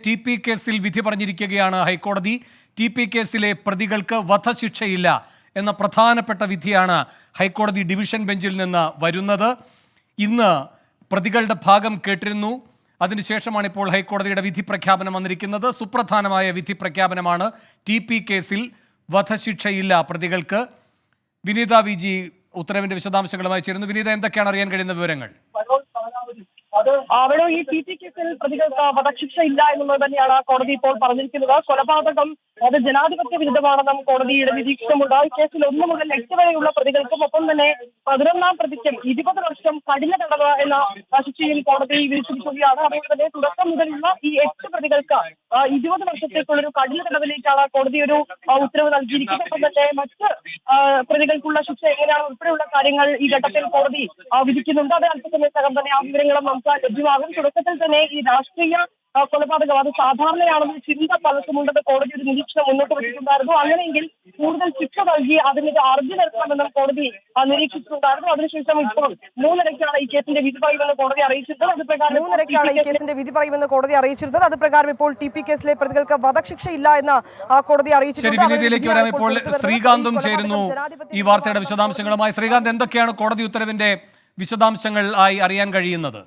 T P കേസിൽ വിധി പറഞ്ഞിരിക്കുകയാണ് ഹൈക്കോടതി. ടി പി കേസിലെ പ്രതികൾക്ക് വധശിക്ഷയില്ല എന്ന പ്രധാനപ്പെട്ട വിധിയാണ് ഹൈക്കോടതി ഡിവിഷൻ ബെഞ്ചിൽ നിന്ന് വരുന്നത്. ഇന്ന് പ്രതികളുടെ ഭാഗം കേട്ടിരുന്നു. അതിനുശേഷമാണ് ഇപ്പോൾ ഹൈക്കോടതിയുടെ വിധി പ്രഖ്യാപനം വന്നിരിക്കുന്നത്. സുപ്രധാനമായ വിധി പ്രഖ്യാപനമാണ്. ടി പി കേസിൽ വധശിക്ഷയില്ല പ്രതികൾക്ക്. വിനീത വി ജി ഉത്തരവിന്റെ വിശദാംശങ്ങളുമായി ചേരുന്നു. വിനീത, എന്തൊക്കെയാണ് അറിയാൻ കഴിയുന്ന വിവരങ്ങൾ? അവിടെ ഈ ടി പി കേസിൽ പ്രതികൾക്ക് വധശിക്ഷ ഇല്ല എന്നുള്ളത് തന്നെയാണ് കോടതി ഇപ്പോൾ പറഞ്ഞിരിക്കുന്നത്. കൊലപാതകം അത് ജനാധിപത്യ വിരുദ്ധമാണെന്നും കോടതിയുടെ നിരീക്ഷണമുണ്ട്. ഈ കേസിൽ 1 മുതൽ 8 വരെയുള്ള പ്രതികൾക്കും ഒപ്പം തന്നെ 11ാം പ്രതിക്കും 20 വർഷം കഠിന തടവ് എന്ന ശിക്ഷയിൽ കോടതി വിധിച്ചിരിക്കുകയാണ്. അതുകൊണ്ട് തന്നെ തുടക്കം മുതലുള്ള ഈ 8 പ്രതികൾക്ക് 20 വർഷത്തേക്കുള്ളൊരു കഠിന തടവിലേക്കാണ് കോടതി ഒരു ഉത്തരവ് നൽകിയിരിക്കുന്നത്. ഒപ്പം തന്നെ മറ്റ് പ്രതികൾക്കുള്ള ശിക്ഷ എങ്ങനെയാണ് ഉൾപ്പെടെയുള്ള കാര്യങ്ങൾ ഈ ഘട്ടത്തിൽ കോടതി വിധിക്കുന്നുണ്ട്. അത് അല്പസമയത്തകം തന്നെ ആ വിവരങ്ങളും നമുക്ക് ലഭ്യമാകും. തുടക്കത്തിൽ തന്നെ ഈ രാഷ്ട്രീയ കൊലപാതകം അത് സാധാരണയാണെന്ന് ചിന്ത പലർക്കുമുണ്ടെന്ന് കോടതി ഒരു നിരീക്ഷണം മുന്നോട്ട് വെച്ചിട്ടുണ്ടായിരുന്നു. അങ്ങനെയെങ്കിൽ കൂടുതൽ ശിക്ഷ നൽകി അതിന് അർജി നൽകണമെന്നും കോടതി നിരീക്ഷിച്ചിട്ടുണ്ടായിരുന്നു. അതിനുശേഷം ഇപ്പോൾ 3:30-ക്കാണ് ഈ കേസിന്റെ വിധി പറയുമെന്ന് കോടതി അറിയിച്ചിരുന്നത്. അത് പ്രകാരം 3:30-ക്കാണ് ഈ കേസിന്റെ വിധി പറയുമെന്ന് കോടതി അറിയിച്ചിരുന്നത്. അത് പ്രകാരം ഇപ്പോൾ ടി പി കേസിലെ പ്രതികൾക്ക് വധശിക്ഷ ഇല്ല എന്ന് കോടതി അറിയിച്ചിട്ടുണ്ട്. വിനീതയിലേക്ക് വരാം. ഇപ്പോൾ ശ്രീകാന്തും ചേരുന്നു ഈ വാർത്തയുടെ വിശദാംശങ്ങളുമായി. ശ്രീകാന്ത്, എന്തൊക്കെയാണ് കോടതി ഉത്തരവിന്റെ വിശദാംശങ്ങൾ ആയി അറിയാൻ കഴിയുന്നത്?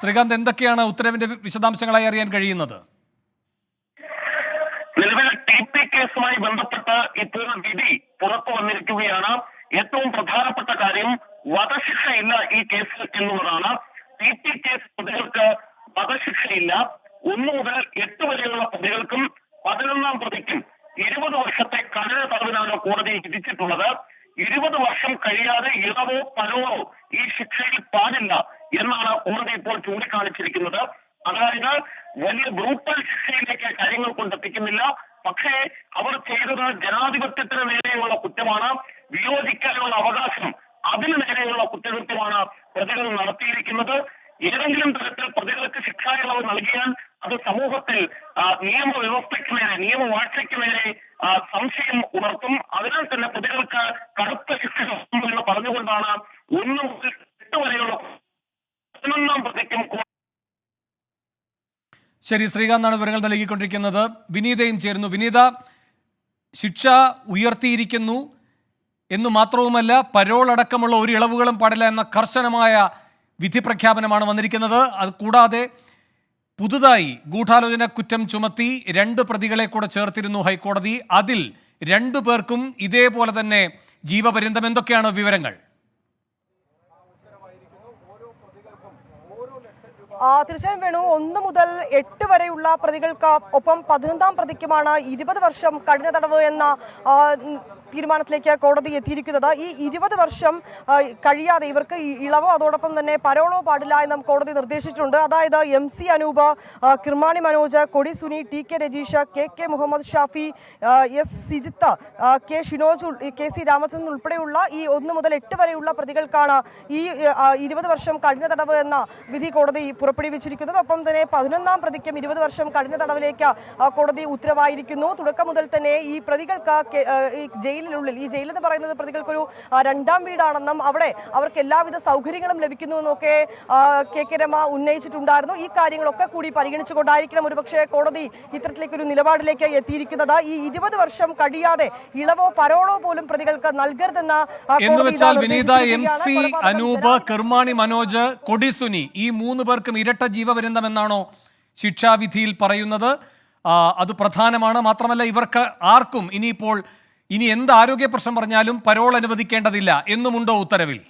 ശ്രീകാന്ത്, എന്തൊക്കെയാണ് ഉത്തരവിന്റെ വിശദാംശങ്ങളായി അറിയാൻ കഴിയുന്നത്? നിലവിൽ ടി പി കേസുമായി ബന്ധപ്പെട്ട് ഇപ്പോൾ വിധി പുറത്തു വന്നിരിക്കുകയാണ്. ഏറ്റവും പ്രധാനപ്പെട്ട കാര്യം വധശിക്ഷയില്ല ഈ കേസിൽ എന്നുള്ളതാണ്. ടി പി കേസ് പ്രതികൾക്ക് വധശിക്ഷയില്ല. 1 മുതൽ 8 വരെയുള്ള പ്രതികൾക്കും 11ാം പ്രതിക്കും 20 വർഷത്തെ കഠിന തടവിനാണ് കോടതി വിധിച്ചിട്ടുള്ളത്. 20 വർഷം കഴിയാതെ ഇളവോ പരോളോ ഈ ശിക്ഷയിൽ പാടില്ല എന്നാണ് കോടതി ഇപ്പോൾ ചൂണ്ടിക്കാണിച്ചിരിക്കുന്നത്. അതായത് വലിയ ബ്രൂട്ടൽ ശിക്ഷയിലേക്ക് കാര്യങ്ങൾ കൊണ്ടെത്തിക്കുന്നില്ല. പക്ഷേ അവർ ചെയ്തത് ജനാധിപത്യത്തിന് നേരെയുള്ള കുറ്റമാണ്. വിയോജിക്കാനുള്ള അവകാശം അതിന് നേരെയുള്ള കുറ്റകൃത്യമാണ് പ്രതികൾ നടത്തിയിരിക്കുന്നത്. ഏതെങ്കിലും തരത്തിൽ പ്രതികൾക്ക് ശിക്ഷാ ഇളവ് നൽകിയാൽ അത് സമൂഹത്തിൽ നിയമവ്യവസ്ഥയ്ക്ക് നേരെ, നിയമവാഴ്ചയ്ക്ക് നേരെ സംശയം ഉണർത്തും. അതിനാൽ തന്നെ പ്രതികൾക്ക് കടുത്ത ശിക്ഷ എന്ന് പറഞ്ഞുകൊണ്ടാണ് 1 മുതൽ 8 വരെയുള്ള 11ാം പ്രതിക്കും. ശരി, ശ്രീകാന്താണ് വിവരങ്ങൾ നൽകിക്കൊണ്ടിരിക്കുന്നത്. വിനീതയും ചേരുന്നു. വിനീത, ശിക്ഷ ഉയർത്തിയിരിക്കുന്നു എന്ന് മാത്രവുമല്ല, പരോൾ അടക്കമുള്ള ഒരു ഇളവുകളും പാടില്ല എന്ന കർശനമായ വിധി പ്രഖ്യാപനമാണ് വന്നിരിക്കുന്നത്. അത് കൂടാതെ പുതുതായി ഗൂഢാലോചന കുറ്റം ചുമത്തി 2 പ്രതികളെ കൂടെ ചേർത്തിരുന്നു ഹൈക്കോടതി. അതിൽ 2 പേർക്കും ഇതേപോലെ തന്നെ ജീവപര്യന്തം. എന്തൊക്കെയാണ് വിവരങ്ങൾ? തീർച്ചയായും വേണു, 1 മുതൽ 8 വരെയുള്ള പ്രതികൾക്ക് ഒപ്പം 11ാം പ്രതിക്കുമാണ് 20 വർഷം കഠിന തടവ് എന്ന തീരുമാനത്തിലേക്ക് കോടതി എത്തിയിരിക്കുന്നത്. ഈ 20 വർഷം കഴിയാതെ ഇവർക്ക് ഇളവോ അതോടൊപ്പം തന്നെ പരോളോ പാടില്ല എന്നും കോടതി നിർദ്ദേശിച്ചിട്ടുണ്ട്. അതായത് MC അനൂപ്, കിർമാണി മനോജ്, കൊടി Suni, TK Rajeesh, KK Muhammad Shafi, S Sijith, K Shinoj, KC Ramachandran ഉൾപ്പെടെയുള്ള ഈ 1 മുതൽ 8 വരെയുള്ള പ്രതികൾക്കാണ് ഈ 20 വർഷം കഠിന തടവ് എന്ന വിധി കോടതി പുറപ്പെടുവിച്ചിരിക്കുന്നത്. ഒപ്പം തന്നെ 11ാം പ്രതിക്കും 20 വർഷം കഠിന തടവിലേക്ക് കോടതി ഉത്തരവായിരിക്കുന്നു. തുടക്കം മുതൽ തന്നെ ഈ പ്രതികൾക്ക് ഈ ജയിലിനുള്ളിൽ, ഈ ജയിൽ എന്ന് പറയുന്നത് പ്രതികൾക്കൊരു 2ാം വീടാണെന്നും അവിടെ അവർക്ക് എല്ലാവിധ സൗകര്യങ്ങളും ലഭിക്കുന്നുവെന്നൊക്കെ KK രമ ഉന്നയിച്ചിട്ടുണ്ടായിരുന്നു. ഈ കാര്യങ്ങളൊക്കെ കൂടി പരിഗണിച്ചുകൊണ്ടായിരിക്കണം ഒരുപക്ഷെ കോടതി ഇത്തരത്തിലേക്കൊരു നിലപാടിലേക്ക് എത്തിയിരിക്കുന്നത്. ഈ 20 വർഷം കഴിയാതെ ഇളവോ പരോളോ പോലും പ്രതികൾക്ക് നൽകരുതെന്ന വിനീത, MC അനൂപ്, കിർമാണി മനോജ്, കൊടി സുനി ഈ 3 പേർക്കും ഇരട്ട ജീവപര്യന്തം എന്നാണോ ശിക്ഷാവിധിയിൽ പറയുന്നത്? അത് പ്രധാനമാണ്. മാത്രമല്ല, ഇവർക്ക് ആർക്കും ഇനി എന്ത് ആരോഗ്യ പ്രശ്നം പറഞ്ഞാലും പരോൾ അനുവദിക്കേണ്ടതില്ല എന്നുമുണ്ടോ ഉത്തരവിൽ?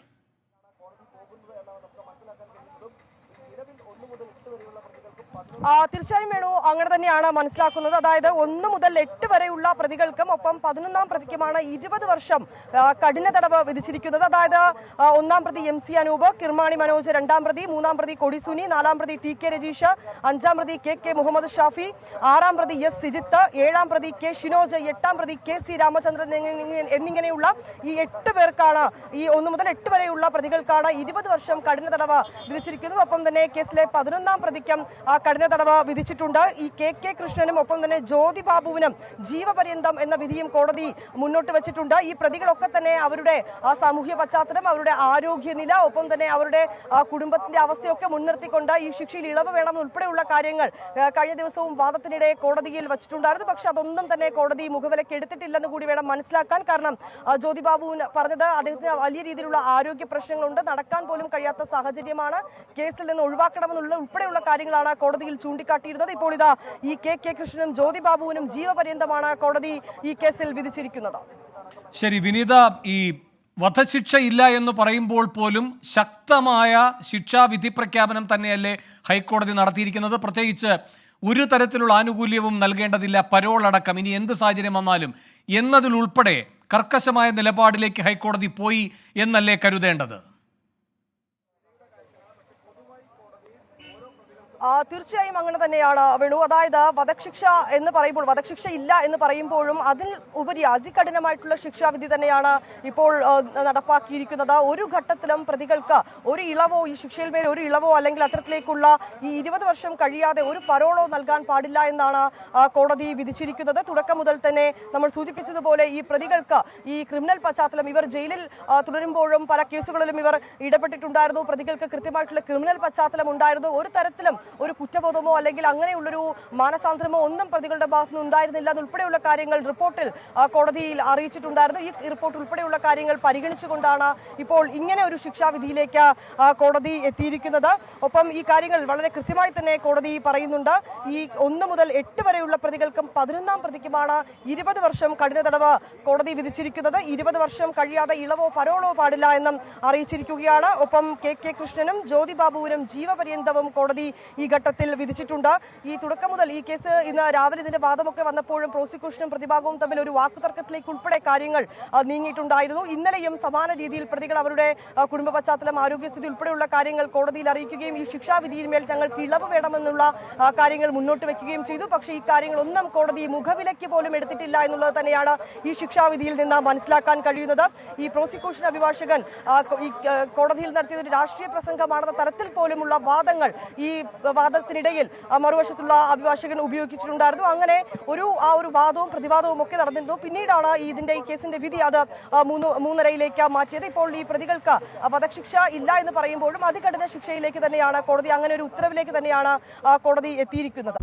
തീർച്ചയായും വേണു, അങ്ങനെ തന്നെയാണ് മനസ്സിലാക്കുന്നത്. അതായത് 1 മുതൽ 8 വരെയുള്ള പ്രതികൾക്കും ഒപ്പം 11ാം പ്രതിക്കുമാണ് 20 വർഷം കഠിന തടവ് വിധിച്ചിരിക്കുന്നത്. അതായത് 1ാം പ്രതി MC അനൂപ്, കിർമാണി മനോജ് 2ാം പ്രതി, 3ാം പ്രതി കൊടി സുനി, 4ാം പ്രതി TK രജീഷ്, 5ാം പ്രതി KK മുഹമ്മദ് ഷാഫി, 6ാം പ്രതി S സിജിത്ത്, 7ാം പ്രതി K ഷിനോജ്, 8ാം പ്രതി KC രാമചന്ദ്രൻ എന്നിങ്ങനെയുള്ള ഈ 8 പേർക്കാണ്, ഈ 1 മുതൽ 8 വരെയുള്ള പ്രതികൾക്കാണ് 20 വർഷം കഠിന തടവ് വിധിച്ചിരിക്കുന്നത്. ഒപ്പം തന്നെ കേസിലെ 11ാം പ്രതിക്കും കഠിന തടവ് വിധിച്ചിട്ടുണ്ട്. ഈ കെ കൃഷ്ണനും ഒപ്പം തന്നെ ജ്യോതി ബാബുവിനും ജീവപര്യന്തം എന്ന വിധിയും കോടതി മുന്നോട്ട് വെച്ചിട്ടുണ്ട്. ഈ പ്രതികളൊക്കെ തന്നെ അവരുടെ സാമൂഹ്യ പശ്ചാത്തലം, അവരുടെ ആരോഗ്യനില, ഒപ്പം തന്നെ അവരുടെ കുടുംബത്തിന്റെ അവസ്ഥയൊക്കെ മുൻനിർത്തിക്കൊണ്ട് ഈ ശിക്ഷയിൽ ഇളവ് വേണമെന്നുൾപ്പെടെയുള്ള കാര്യങ്ങൾ കഴിഞ്ഞ ദിവസവും വാദത്തിനിടെ കോടതിയിൽ വച്ചിട്ടുണ്ടായിരുന്നു. പക്ഷെ അതൊന്നും തന്നെ കോടതി മുഖവിലയ്ക്ക് എടുത്തിട്ടില്ലെന്ന് കൂടി വേണം മനസ്സിലാക്കാൻ. കാരണം ജ്യോതി ബാബു പറഞ്ഞത് അദ്ദേഹത്തിന് വലിയ രീതിയിലുള്ള ആരോഗ്യ പ്രശ്നങ്ങളുണ്ട്, നടക്കാൻ പോലും കഴിയാത്ത സാഹചര്യമാണ്, കേസിൽ നിന്ന് ഒഴിവാക്കണമെന്നുള്ള ഉൾപ്പെടെയുള്ള കാര്യങ്ങളാണ് കോടതിയിൽ ചൂണ്ടിക്കാട്ടിയിരുന്നത്. ഇപ്പോൾ ഇതാ ഈ കെ കൃഷ്ണനും ജ്യോതി ബാബുവിനും ജീവപര്യന്തമാണ് കോടതി ഈ കേസിൽ വിധിച്ചിരിക്കുന്നത്. ശരി വിനീത, ഈ വധശിക്ഷ ഇല്ല എന്ന് പറയുമ്പോൾ പോലും ശക്തമായ ശിക്ഷാവിധി പ്രഖ്യാപനം തന്നെയല്ലേ ഹൈക്കോടതി നടത്തിയിരിക്കുന്നത്? പ്രത്യേകിച്ച് ഒരു തരത്തിലുള്ള ആനുകൂല്യവും നൽകേണ്ടതില്ല, പരോൾ അടക്കം, ഇനി എന്ത് സാഹചര്യം വന്നാലും എന്നതിലുൾപ്പെടെ കർക്കശമായ നിലപാടിലേക്ക് ഹൈക്കോടതി പോയി എന്നല്ലേ കരുതേണ്ടത്? തീർച്ചയായും അങ്ങനെ തന്നെയാണ് വേണു. അതായത് വധശിക്ഷ എന്ന് പറയുമ്പോൾ, വധശിക്ഷ ഇല്ല എന്ന് പറയുമ്പോഴും അതിൽ ഉപരി അതികഠിനമായിട്ടുള്ള ശിക്ഷാവിധി തന്നെയാണ് ഇപ്പോൾ നടപ്പാക്കിയിരിക്കുന്നത്. ഒരു ഘട്ടത്തിലും പ്രതികൾക്ക് ഒരു ഇളവോ, ഈ ശിക്ഷയിൽ മേൽ ഒരു ഇളവോ അല്ലെങ്കിൽ അത്തരത്തിലേക്കുള്ള ഈ 20 വർഷം കഴിയാതെ ഒരു പരോളോ നൽകാൻ പാടില്ല എന്നാണ് കോടതി വിധിച്ചിരിക്കുന്നത്. തുടക്കം മുതൽ തന്നെ നമ്മൾ സൂചിപ്പിച്ചതുപോലെ ഈ പ്രതികൾക്ക് ഈ ക്രിമിനൽ പശ്ചാത്തലം, ഇവർ ജയിലിൽ തുടരുമ്പോഴും പല കേസുകളിലും ഇവർ ഇടപെട്ടിട്ടുണ്ടായിരുന്നു. പ്രതികൾക്ക് കൃത്യമായിട്ടുള്ള ക്രിമിനൽ പശ്ചാത്തലം ഉണ്ടായിരുന്നു. ഒരു തരത്തിലും ഒരു കുറ്റബോധമോ അല്ലെങ്കിൽ അങ്ങനെയുള്ളൊരു മാനസാന്തരമോ ഒന്നും പ്രതികളുടെ ഭാഗത്തുനിന്ന് ഉണ്ടായിരുന്നില്ല എന്നുൾപ്പെടെയുള്ള കാര്യങ്ങൾ റിപ്പോർട്ടിൽ കോടതിയിൽ അറിയിച്ചിട്ടുണ്ടായിരുന്നു. ഈ റിപ്പോർട്ട് ഉൾപ്പെടെയുള്ള കാര്യങ്ങൾ പരിഗണിച്ചുകൊണ്ടാണ് ഇപ്പോൾ ഇങ്ങനെ ഒരു ശിക്ഷാവിധിയിലേക്ക് കോടതി എത്തിയിരിക്കുന്നത്. ഒപ്പം ഈ കാര്യങ്ങൾ വളരെ കൃത്യമായി തന്നെ കോടതി പറയുന്നുണ്ട്. ഈ 1 മുതൽ 8 വരെയുള്ള പ്രതികൾക്കും 11ാം പ്രതിക്കുമാണ് 20 വർഷം കഠിന തടവ് കോടതി വിധിച്ചിരിക്കുന്നത്. 20 വർഷം കഴിയാതെ ഇളവോ പരോളോ പാടില്ല എന്നും അറിയിച്ചിരിക്കുകയാണ്. ഒപ്പം കെ കൃഷ്ണനും ജ്യോതി ബാബുവിനും ജീവപര്യന്തവും കോടതി ഈ ഘട്ടത്തിൽ വിധിച്ചിട്ടുണ്ട്. ഈ തുടക്കം മുതൽ ഈ കേസ് ഇന്ന് രാവിലെ ഇതിന്റെ വാദമൊക്കെ വന്നപ്പോഴും പ്രോസിക്യൂഷനും പ്രതിഭാഗവും തമ്മിൽ ഒരു വാക്കുതർക്കത്തിലേക്ക് ഉൾപ്പെടെ കാര്യങ്ങൾ നീങ്ങിയിട്ടുണ്ടായിരുന്നു. ഇന്നലെയും സമാന രീതിയിൽ പ്രതികൾ അവരുടെ കുടുംബ പശ്ചാത്തലം, ആരോഗ്യസ്ഥിതി ഉൾപ്പെടെയുള്ള കാര്യങ്ങൾ കോടതിയിൽ അറിയിക്കുകയും ഈ ശിക്ഷാവിധിയിന്മേൽ ഞങ്ങൾക്ക് ഇളവ് വേണമെന്നുള്ള കാര്യങ്ങൾ മുന്നോട്ട് വെക്കുകയും ചെയ്തു. പക്ഷേ ഈ കാര്യങ്ങളൊന്നും കോടതി മുഖവിലയ്ക്ക് പോലും എടുത്തിട്ടില്ല എന്നുള്ളത് തന്നെയാണ് ഈ ശിക്ഷാവിധിയിൽ നിന്ന് മനസ്സിലാക്കാൻ കഴിയുന്നത്. ഈ പ്രോസിക്യൂഷൻ അഭിഭാഷകൻ ഈ കോടതിയിൽ നടത്തിയത് ഒരു രാഷ്ട്രീയ പ്രസംഗമാണെന്ന തരത്തിൽ പോലുമുള്ള വാദങ്ങൾ ഈ വാദത്തിനിടയിൽ മറുവശത്തുള്ള അഭിഭാഷകൻ ഉപയോഗിച്ചിട്ടുണ്ടായിരുന്നു. അങ്ങനെ ഒരു വാദവും പ്രതിവാദവും ഒക്കെ നടന്നിരുന്നു. പിന്നീടാണ് ഇതിന്റെ ഈ കേസിന്റെ വിധി അത് 3:30 മാറ്റിയത്. ഇപ്പോൾ ഈ പ്രതികൾക്ക് വധശിക്ഷ ഇല്ല എന്ന് പറയുമ്പോഴും അതികഠിന ശിക്ഷയിലേക്ക് തന്നെയാണ് കോടതി, അങ്ങനെ ഒരു ഉത്തരവിലേക്ക് തന്നെയാണ് കോടതി എത്തിയിരിക്കുന്നത്.